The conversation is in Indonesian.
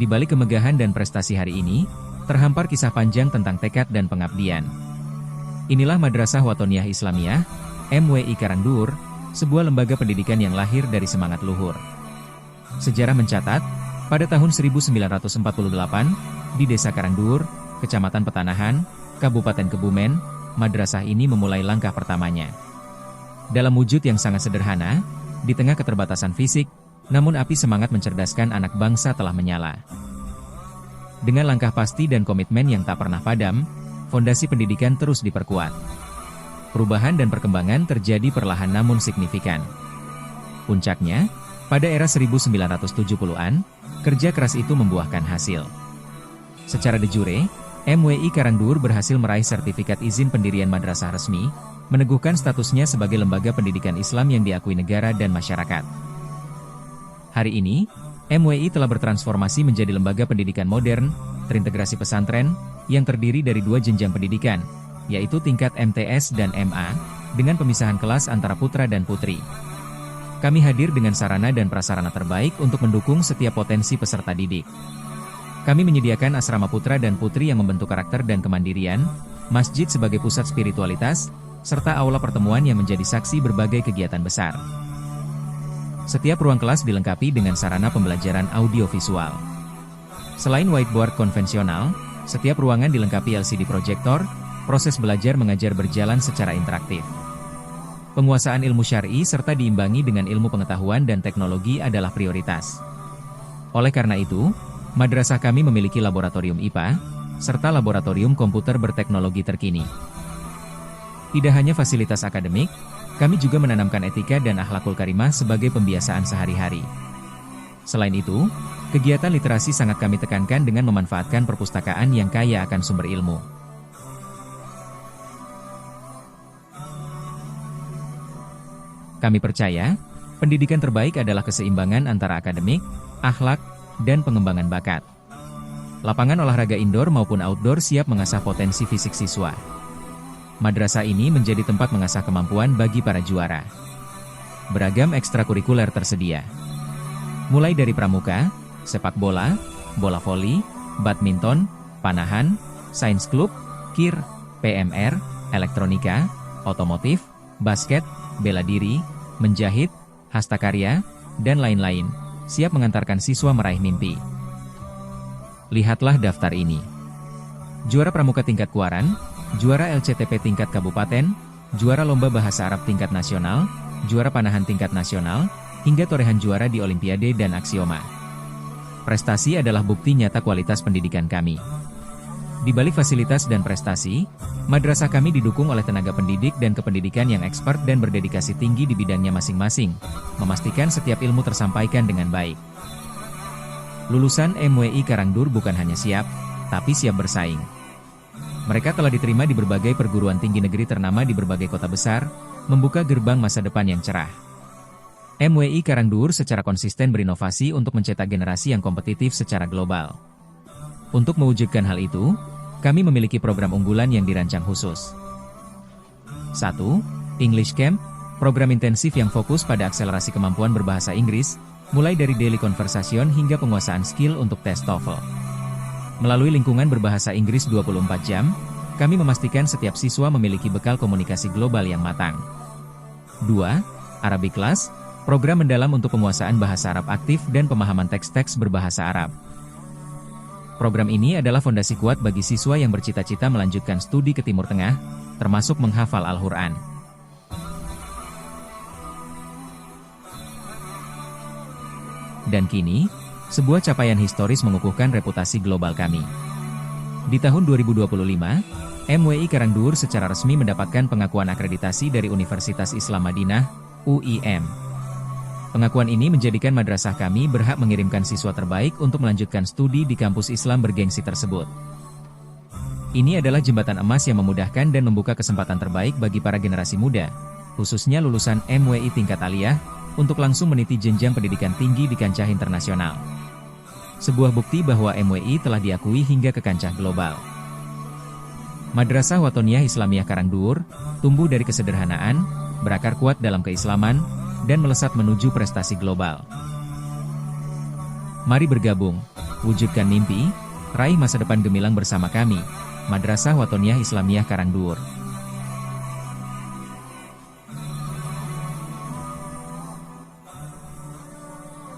Di balik kemegahan dan prestasi hari ini, terhampar kisah panjang tentang tekad dan pengabdian. Inilah Madrasah Wathoniyah Islamiyah, MWI Karangduwur, sebuah lembaga pendidikan yang lahir dari semangat luhur. Sejarah mencatat, pada tahun 1948, di Desa Karangduwur, Kecamatan Petanahan, Kabupaten Kebumen, madrasah ini memulai langkah pertamanya. Dalam wujud yang sangat sederhana, di tengah keterbatasan fisik, namun api semangat mencerdaskan anak bangsa telah menyala. Dengan langkah pasti dan komitmen yang tak pernah padam, fondasi pendidikan terus diperkuat. Perubahan dan perkembangan terjadi perlahan namun signifikan. Puncaknya, pada era 1970-an, kerja keras itu membuahkan hasil. Secara de jure, MWI Karangduwur berhasil meraih sertifikat izin pendirian madrasah resmi, meneguhkan statusnya sebagai lembaga pendidikan Islam yang diakui negara dan masyarakat. Hari ini, MWI telah bertransformasi menjadi lembaga pendidikan modern, terintegrasi pesantren, yang terdiri dari 2 jenjang pendidikan, yaitu tingkat MTS dan MA, dengan pemisahan kelas antara putra dan putri. Kami hadir dengan sarana dan prasarana terbaik untuk mendukung setiap potensi peserta didik. Kami menyediakan asrama putra dan putri yang membentuk karakter dan kemandirian, masjid sebagai pusat spiritualitas, serta aula pertemuan yang menjadi saksi berbagai kegiatan besar. Setiap ruang kelas dilengkapi dengan sarana pembelajaran audiovisual. Selain whiteboard konvensional, setiap ruangan dilengkapi LCD proyektor, proses belajar mengajar berjalan secara interaktif. Penguasaan ilmu syar'i serta diimbangi dengan ilmu pengetahuan dan teknologi adalah prioritas. Oleh karena itu, madrasah kami memiliki laboratorium IPA, serta laboratorium komputer berteknologi terkini. Tidak hanya fasilitas akademik, kami juga menanamkan etika dan akhlakul karimah sebagai pembiasaan sehari-hari. Selain itu, kegiatan literasi sangat kami tekankan dengan memanfaatkan perpustakaan yang kaya akan sumber ilmu. Kami percaya, pendidikan terbaik adalah keseimbangan antara akademik, akhlak, dan pengembangan bakat. Lapangan olahraga indoor maupun outdoor siap mengasah potensi fisik siswa. Madrasah ini menjadi tempat mengasah kemampuan bagi para juara. Beragam ekstrakurikuler tersedia. Mulai dari pramuka, sepak bola, bola voli, badminton, panahan, sains klub, kir, PMR, elektronika, otomotif, basket, bela diri, menjahit, hastakarya, dan lain-lain, siap mengantarkan siswa meraih mimpi. Lihatlah daftar ini. Juara pramuka tingkat Kuaran, juara LCTP tingkat kabupaten, juara lomba bahasa Arab tingkat nasional, juara panahan tingkat nasional, hingga torehan juara di Olimpiade dan Aksioma. Prestasi adalah bukti nyata kualitas pendidikan kami. Di balik fasilitas dan prestasi, madrasah kami didukung oleh tenaga pendidik dan kependidikan yang expert dan berdedikasi tinggi di bidangnya masing-masing, memastikan setiap ilmu tersampaikan dengan baik. Lulusan MWI Karangduwur bukan hanya siap, tapi siap bersaing. Mereka telah diterima di berbagai perguruan tinggi negeri ternama di berbagai kota besar, membuka gerbang masa depan yang cerah. MWI Karangduwur secara konsisten berinovasi untuk mencetak generasi yang kompetitif secara global. Untuk mewujudkan hal itu, kami memiliki program unggulan yang dirancang khusus. 1. English Camp, program intensif yang fokus pada akselerasi kemampuan berbahasa Inggris, mulai dari daily conversation hingga penguasaan skill untuk tes TOEFL. Melalui lingkungan berbahasa Inggris 24 jam, kami memastikan setiap siswa memiliki bekal komunikasi global yang matang. 2. Arabic Class, program mendalam untuk penguasaan bahasa Arab aktif dan pemahaman teks-teks berbahasa Arab. Program ini adalah fondasi kuat bagi siswa yang bercita-cita melanjutkan studi ke Timur Tengah, termasuk menghafal Al-Quran. Dan kini, sebuah capaian historis mengukuhkan reputasi global kami. Di tahun 2025, MWI Karangduwur secara resmi mendapatkan pengakuan akreditasi dari Universitas Islam Madinah, UIM. Pengakuan ini menjadikan madrasah kami berhak mengirimkan siswa terbaik untuk melanjutkan studi di kampus Islam bergengsi tersebut. Ini adalah jembatan emas yang memudahkan dan membuka kesempatan terbaik bagi para generasi muda, khususnya lulusan MWI tingkat aliyah, untuk langsung meniti jenjang pendidikan tinggi di kancah internasional. Sebuah bukti bahwa MWI telah diakui hingga ke kancah global. Madrasah Wathoniyah Islamiyah Karangduwur tumbuh dari kesederhanaan, berakar kuat dalam keislaman, dan melesat menuju prestasi global. Mari bergabung, Wujudkan mimpi, raih masa depan gemilang bersama kami. Madrasah Watoniah Islamiyah Karangdur.